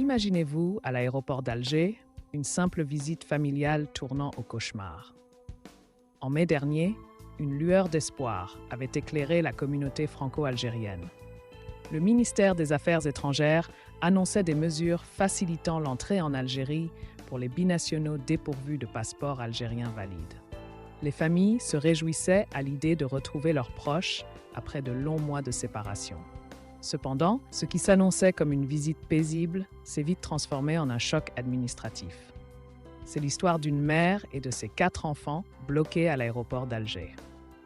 Imaginez-vous, à l'aéroport d'Alger, une simple visite familiale tournant au cauchemar. En mai dernier, une lueur d'espoir avait éclairé la communauté franco-algérienne. Le ministère des Affaires étrangères annonçait des mesures facilitant l'entrée en Algérie pour les binationaux dépourvus de passeport algérien valide. Les familles se réjouissaient à l'idée de retrouver leurs proches après de longs mois de séparation. Cependant, ce qui s'annonçait comme une visite paisible s'est vite transformé en un choc administratif. C'est l'histoire d'une mère et de ses 4 enfants bloqués à l'aéroport d'Alger.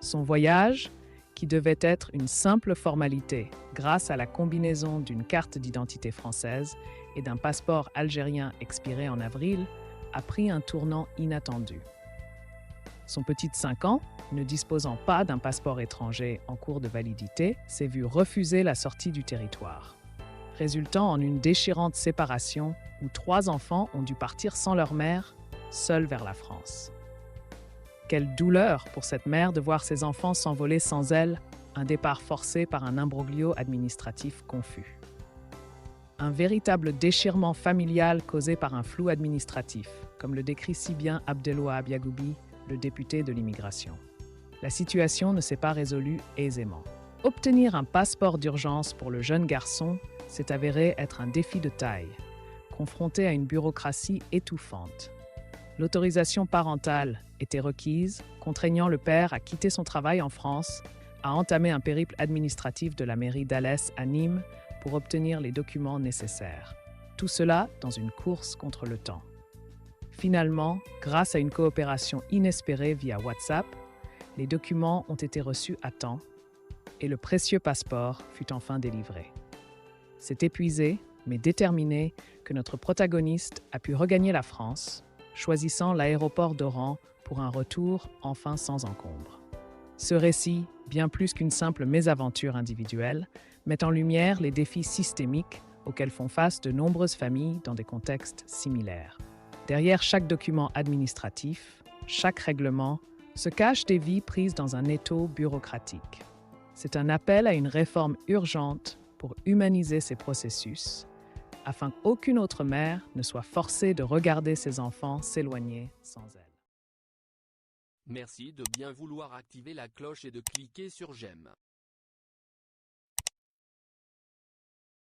Son voyage, qui devait être une simple formalité grâce à la combinaison d'une carte d'identité française et d'un passeport algérien expiré en avril, a pris un tournant inattendu. Son petit de 5 ans, ne disposant pas d'un passeport étranger en cours de validité, s'est vu refuser la sortie du territoire, résultant en une déchirante séparation où 3 enfants ont dû partir sans leur mère, seuls vers la France. Quelle douleur pour cette mère de voir ses enfants s'envoler sans elle, un départ forcé par un imbroglio administratif confus. Un véritable déchirement familial causé par un flou administratif, comme le décrit si bien Abdelwahab Yagoubi, le député de l'immigration. La situation ne s'est pas résolue aisément. Obtenir un passeport d'urgence pour le jeune garçon s'est avéré être un défi de taille, confronté à une bureaucratie étouffante. L'autorisation parentale était requise, contraignant le père à quitter son travail en France, à entamer un périple administratif de la mairie d'Alès à Nîmes pour obtenir les documents nécessaires. Tout cela dans une course contre le temps. Finalement, grâce à une coopération inespérée via WhatsApp, les documents ont été reçus à temps et le précieux passeport fut enfin délivré. C'est épuisé, mais déterminé, que notre protagoniste a pu regagner la France, choisissant l'aéroport d'Oran pour un retour enfin sans encombre. Ce récit, bien plus qu'une simple mésaventure individuelle, met en lumière les défis systémiques auxquels font face de nombreuses familles dans des contextes similaires. Derrière chaque document administratif, chaque règlement, se cachent des vies prises dans un étau bureaucratique. C'est un appel à une réforme urgente pour humaniser ces processus, afin qu'aucune autre mère ne soit forcée de regarder ses enfants s'éloigner sans elle. Merci de bien vouloir activer la cloche et de cliquer sur j'aime.